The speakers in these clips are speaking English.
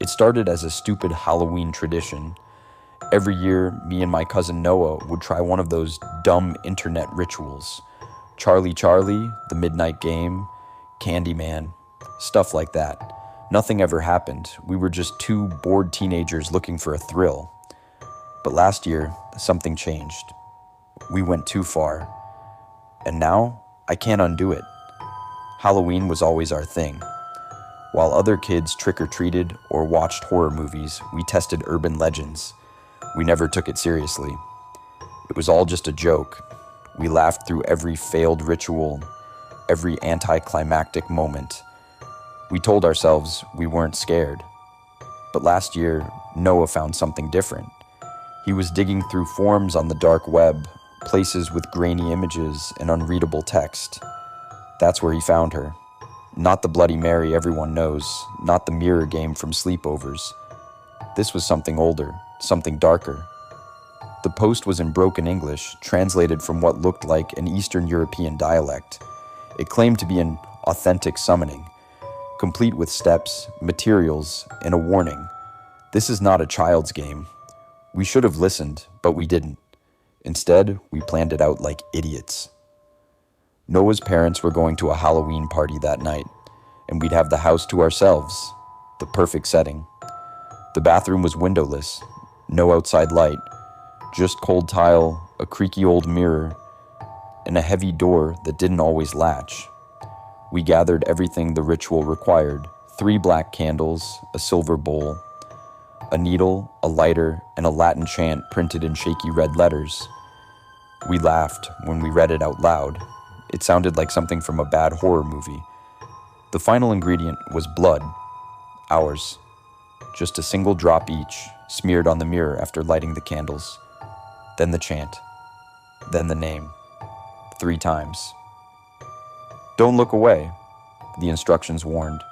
It started as a stupid Halloween tradition. Every year, me and my cousin Noah would try one of those dumb internet rituals. Charlie Charlie, the Midnight Game, Candyman, stuff like that. Nothing ever happened. We were just two bored teenagers looking for a thrill. But last year, something changed. We went too far. And now, I can't undo it. Halloween was always our thing. While other kids trick-or-treated or watched horror movies, we tested urban legends. We never took it seriously. It was all just a joke. We laughed through every failed ritual, every anticlimactic moment. We told ourselves we weren't scared. But last year, Noah found something different. He was digging through forums on the dark web, places with grainy images and unreadable text. That's where he found her. Not the Bloody Mary everyone knows, not the mirror game from sleepovers. This was something older, something darker. The post was in broken English, translated from what looked like an Eastern European dialect. It claimed to be an authentic summoning, complete with steps, materials, and a warning. This is not a child's game. We should have listened, but we didn't. Instead, we planned it out like idiots. Noah's parents were going to a Halloween party that night, and we'd have the house to ourselves, the perfect setting. The bathroom was windowless, no outside light, just cold tile, a creaky old mirror, and a heavy door that didn't always latch. We gathered everything the ritual required: 3 black candles, a silver bowl, a needle, a lighter, and a Latin chant printed in shaky red letters. We laughed when we read it out loud. It sounded like something from a bad horror movie. The final ingredient was blood, ours. Just a single drop each, smeared on the mirror after lighting the candles. Then the chant. Then the name. 3 times. "Don't look away," the instructions warned,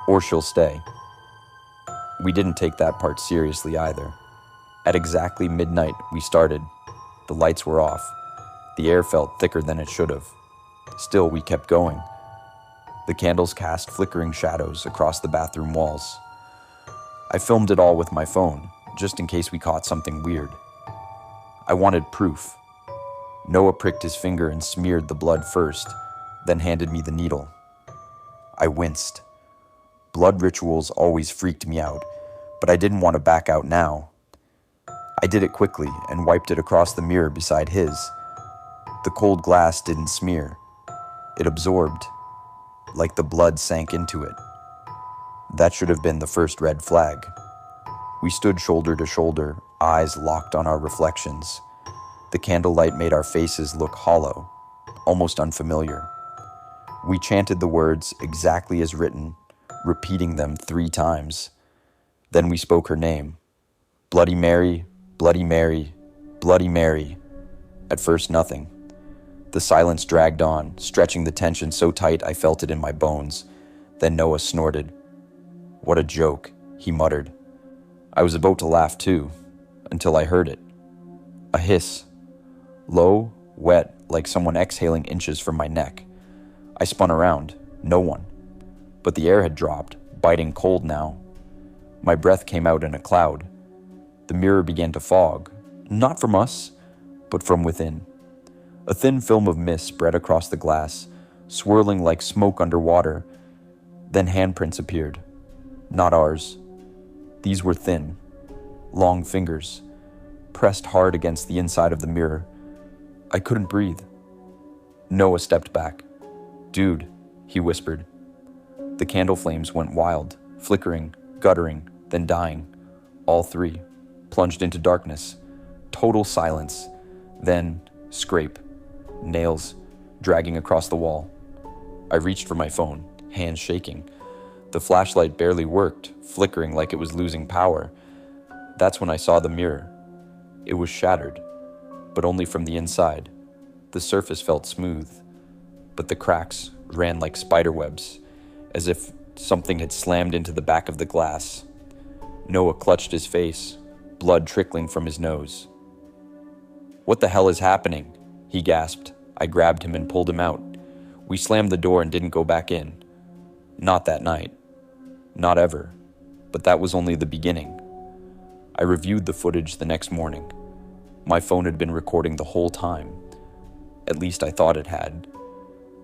"or she'll stay." We didn't take that part seriously either. At exactly midnight, we started. The lights were off. The air felt thicker than it should have. Still, we kept going. The candles cast flickering shadows across the bathroom walls. I filmed it all with my phone, just in case we caught something weird. I wanted proof. Noah pricked his finger and smeared the blood first, then handed me the needle. I winced. Blood rituals always freaked me out, but I didn't want to back out now. I did it quickly and wiped it across the mirror beside his. The cold glass didn't smear. It absorbed, like the blood sank into it. That should have been the first red flag. We stood shoulder to shoulder, eyes locked on our reflections. The candlelight made our faces look hollow, almost unfamiliar. We chanted the words exactly as written, repeating them 3 times. Then we spoke her name. Bloody Mary, Bloody Mary, Bloody Mary. At first, nothing. The silence dragged on, stretching the tension so tight I felt it in my bones. Then Noah snorted. "What a joke," he muttered. I was about to laugh too, until I heard it. A hiss. Low, wet, like someone exhaling inches from my neck. I spun around. No one. But the air had dropped, biting cold now. My breath came out in a cloud. The mirror began to fog, not from us, but from within. A thin film of mist spread across the glass, swirling like smoke underwater. Then handprints appeared. Not ours. These were thin, long fingers, pressed hard against the inside of the mirror. I couldn't breathe. Noah stepped back. "Dude," he whispered. The candle flames went wild, flickering, guttering, then dying. All 3 plunged into darkness. Total silence. Then scrape. Nails dragging across the wall. I reached for my phone, hands shaking. The flashlight barely worked, flickering like it was losing power. That's when I saw the mirror. It was shattered, but only from the inside. The surface felt smooth, but the cracks ran like spider webs, as if something had slammed into the back of the glass. Noah clutched his face, blood trickling from his nose. "What the hell is happening?" he gasped. I grabbed him and pulled him out. We slammed the door and didn't go back in. Not that night. Not ever. But that was only the beginning. I reviewed the footage the next morning. My phone had been recording the whole time. At least I thought it had.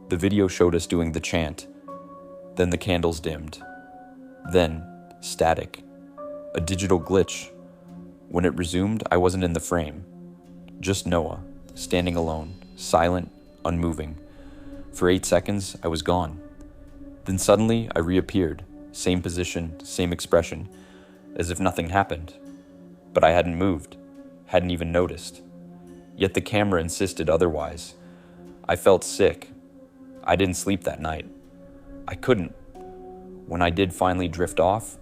The video showed us doing the chant. Then the candles dimmed. Then, static. A digital glitch. When it resumed, I wasn't in the frame. Just Noah, standing alone, silent, unmoving. For 8 seconds, I was gone. Then suddenly, I reappeared. Same position, same expression, as if nothing happened. But I hadn't moved, hadn't even noticed. Yet the camera insisted otherwise. I felt sick. I didn't sleep that night. I couldn't. When I did finally drift off,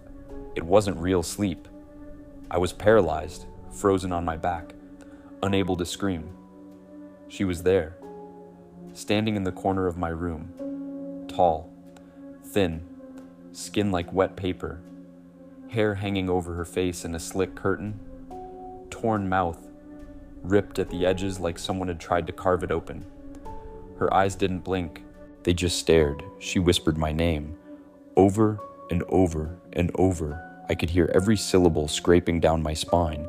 it wasn't real sleep. I was paralyzed, frozen on my back, unable to scream. She was there, standing in the corner of my room, tall, thin, skin like wet paper, hair hanging over her face in a slick curtain, torn mouth, ripped at the edges like someone had tried to carve it open. Her eyes didn't blink, they just stared. She whispered my name, over and over and over. I could hear every syllable scraping down my spine.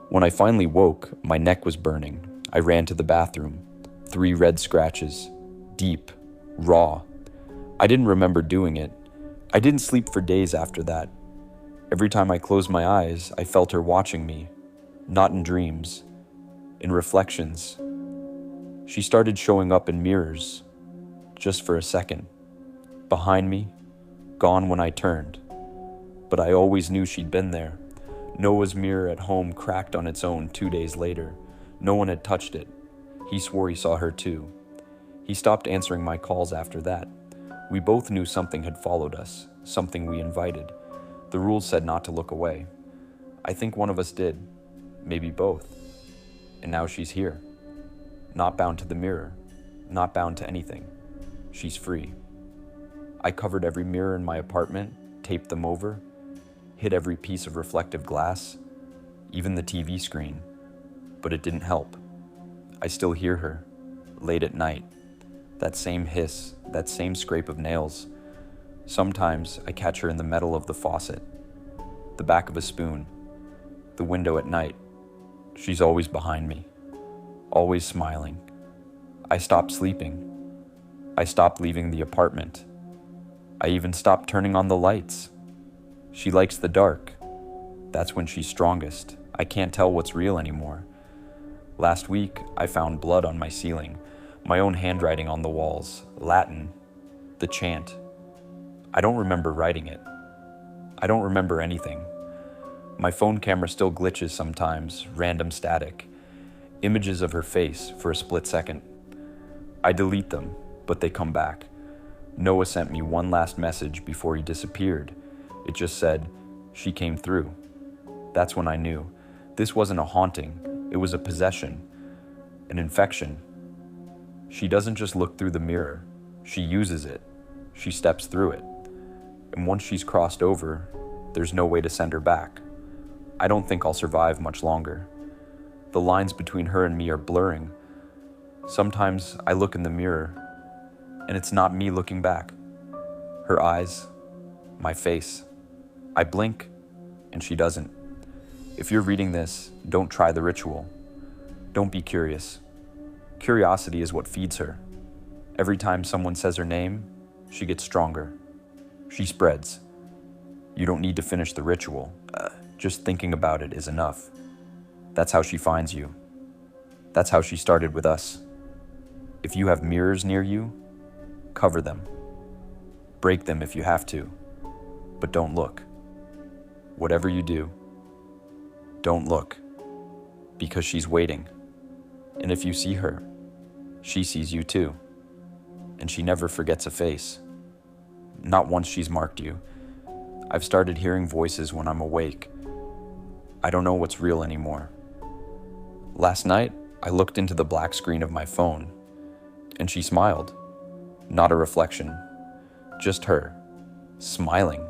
When I finally woke, my neck was burning. I ran to the bathroom. 3 red scratches, deep, raw. I didn't remember doing it. I didn't sleep for days after that. Every time I closed my eyes, I felt her watching me, not in dreams, in reflections. She started showing up in mirrors, just for a second, behind me, gone when I turned. But I always knew she'd been there. Noah's mirror at home cracked on its own 2 days later. No one had touched it. He swore he saw her too. He stopped answering my calls after that. We both knew something had followed us, something we invited. The rules said not to look away. I think one of us did, maybe both. And now she's here. Not bound to the mirror, not bound to anything. She's free. I covered every mirror in my apartment, taped them over, hid every piece of reflective glass, even the TV screen. But it didn't help. I still hear her, late at night. That same hiss, that same scrape of nails. Sometimes I catch her in the metal of the faucet, the back of a spoon, the window at night. She's always behind me, always smiling. I stopped sleeping. I stopped leaving the apartment. I even stopped turning on the lights. She likes the dark. That's when she's strongest. I can't tell what's real anymore. Last week, I found blood on my ceiling, my own handwriting on the walls, Latin, the chant. I don't remember writing it. I don't remember anything. My phone camera still glitches sometimes, random static. Images of her face for a split second. I delete them, but they come back. Noah sent me one last message before he disappeared. It just said, "She came through." That's when I knew. This wasn't a haunting. It was a possession, an infection. She doesn't just look through the mirror. She uses it. She steps through it. And once she's crossed over, there's no way to send her back. I don't think I'll survive much longer. The lines between her and me are blurring. Sometimes I look in the mirror, and it's not me looking back. Her eyes, my face. I blink, and she doesn't. If you're reading this, don't try the ritual. Don't be curious. Curiosity is what feeds her. Every time someone says her name, she gets stronger. She spreads. You don't need to finish the ritual. Just thinking about it is enough. That's how she finds you. That's how she started with us. If you have mirrors near you, cover them. Break them if you have to, but don't look. Whatever you do, don't look, because she's waiting. And if you see her, she sees you too. And she never forgets a face. Not once she's marked you. I've started hearing voices when I'm awake. I don't know what's real anymore. Last night, I looked into the black screen of my phone, and she smiled. Not a reflection, just her, smiling,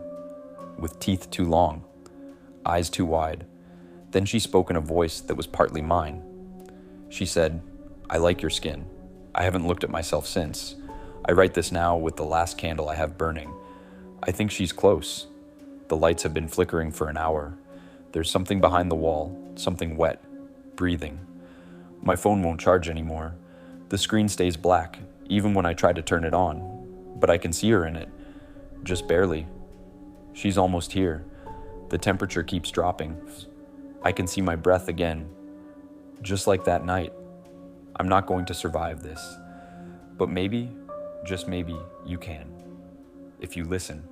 with teeth too long, eyes too wide. Then she spoke in a voice that was partly mine. She said, "I like your skin. I haven't looked at myself since. I write this now with the last candle I have burning. I think she's close. The lights have been flickering for an hour. There's something behind the wall, something wet, breathing. My phone won't charge anymore. The screen stays black, even when I try to turn it on. But I can see her in it. Just barely. She's almost here. The temperature keeps dropping. I can see my breath again. Just like that night. I'm not going to survive this. But maybe, just maybe, you can. If you listen.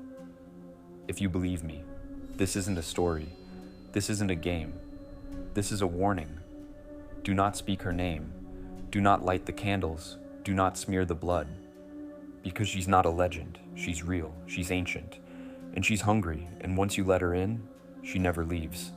If you believe me. This isn't a story. This isn't a game. This is a warning. Do not speak her name. Do not light the candles. Do not smear the blood. Because she's not a legend. She's real. She's ancient. And she's hungry. And once you let her in, she never leaves.